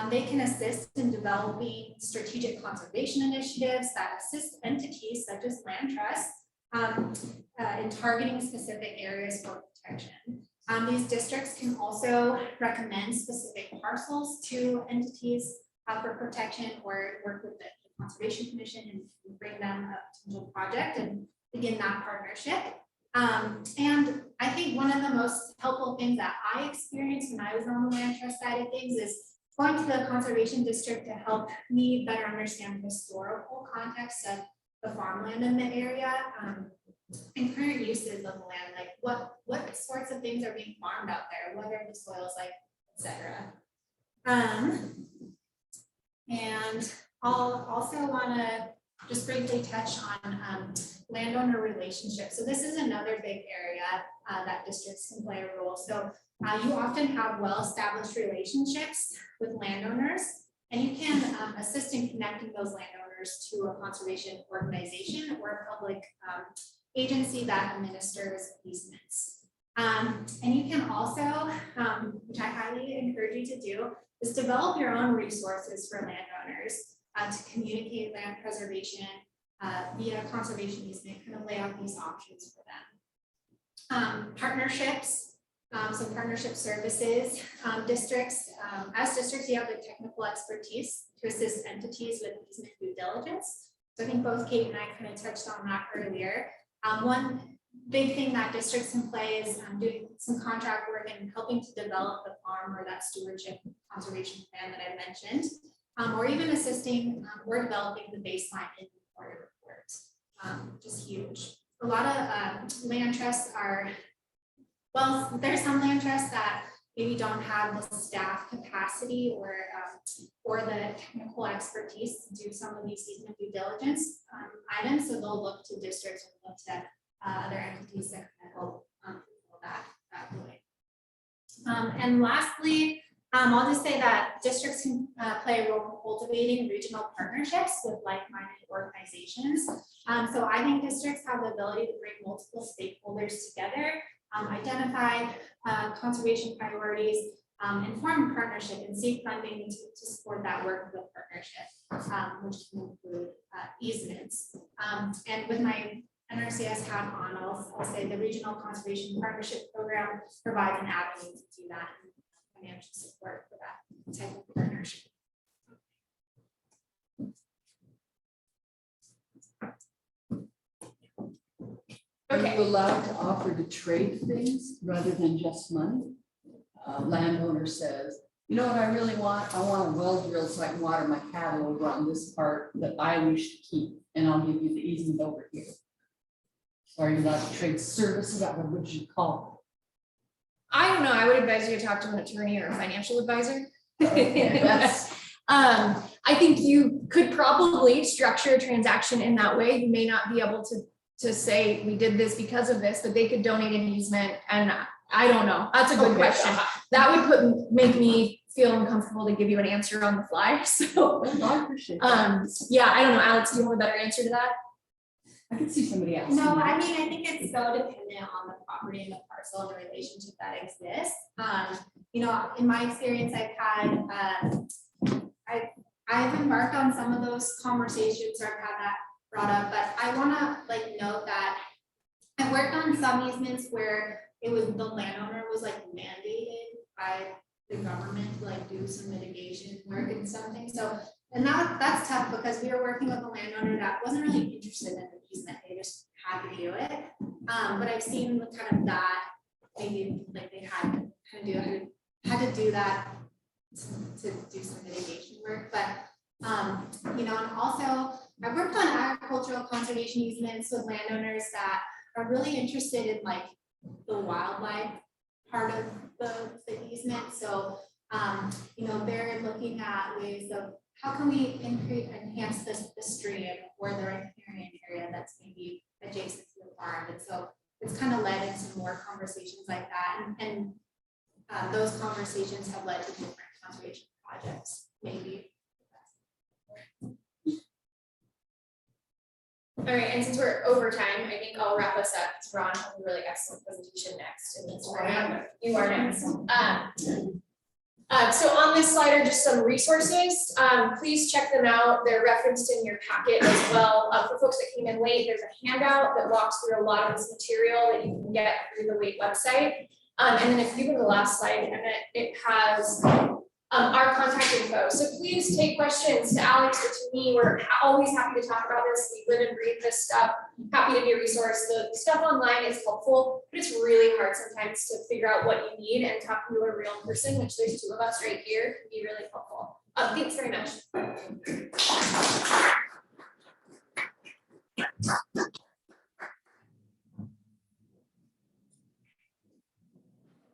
C: They can assist in developing strategic conservation initiatives that assist entities such as land trusts in targeting specific areas for protection. These districts can also recommend specific parcels to entities for protection, or work with the Conservation Commission and bring them a potential project and begin that partnership. And I think one of the most helpful things that I experienced when I was on the land trust side of things is going to the conservation district to help me better understand the historical context of the farmland in the area and current uses of the land, like what sorts of things are being farmed out there, what are the soils like, etc. And I'll also want to just briefly touch on landowner relationships. So this is another big area that districts can play a role. So you often have well-established relationships with landowners, and you can assist in connecting those landowners to a conservation organization or a public agency that administers easements. And you can also, which I highly encourage you to do, is develop your own resources for landowners to communicate land preservation via conservation easement, kind of lay out these options for them. Partnerships, so partnership services, districts, as districts, you have the technical expertise to assist entities with easement due diligence. So I think both Kate and I kind of touched on that earlier. One big thing that districts can play is doing some contract work and helping to develop the farm or that stewardship conservation plan that I mentioned, or even assisting or developing the baseline inventory report, just huge. A lot of land trusts are, well, there's some land trusts that maybe don't have the staff capacity or the technical expertise to do some of these easement due diligence items, so they'll look to districts or look to other entities that can help fulfill that way. And lastly, I'll just say that districts can play a role in cultivating regional partnerships with like-minded organizations. So I think districts have the ability to bring multiple stakeholders together, identify conservation priorities, and form a partnership and seek funding to support that work with partnership, which can include easements. And with my NRCS hat on, I'll say the Regional Conservation Partnership Program provides an avenue to do that and financial support for that type of partnership.
D: Are you allowed to offer to trade things rather than just money? Landowner says, you know what I really want? I want a well drill so I can water my cattle over on this part that I wish to keep, and I'll give you the easement over here. Are you allowed to trade services? What would you call
A: I don't know. I would advise you to talk to an attorney or a financial advisor.
D: That's-
A: I think you could probably structure a transaction in that way. You may not be able to say, we did this because of this, but they could donate an easement, and I don't know. That's a good
D: Okay.
A: question. That would make me feel uncomfortable to give you an answer on the fly, so.
D: Well, I appreciate that.
A: Yeah, I don't know, Alex, do you have a better answer to that?
D: I can see somebody else.
C: No, I mean, I think it's so dependent on the property and the parcel and the relationship that exists. You know, in my experience, I've embarked on some of those conversations or I've had that brought up, but I wanna like note that I've worked on some easements where it was the landowner was like mandated by the government to like do some mitigation work and something. So, and that's tough because we were working with a landowner that wasn't really interested in the easement. They just had to do it. But I've seen kind of that, maybe like they had to do that to do some mitigation work. But, you know, and also I've worked on agricultural conservation easements with landowners that are really interested in like the wildlife part of the easement. So, you know, they're looking at ways of how can we enhance the stream or the riparian area that's maybe adjacent to the farm. And so it's kind of led into more conversations like that. And those conversations have led to different conservation projects, maybe.
A: All right, and since we're over time, I think I'll wrap us up, because Ron has a really excellent presentation next, and it's you are next. So on this slide are just some resources. Please check them out. They're referenced in your packet as well. For folks that came in late, there's a handout that walks through a lot of this material that you can get through the WAIT website. And then if you go to the last slide, and it has our contact info. So please take questions to Alex or to me. We're always happy to talk about this. We live and breathe this stuff. Happy to be a resource. The stuff online is helpful, but it's really hard sometimes to figure out what you need, and talking to a real person, which there's two of us right here, can be really helpful. Thanks very much.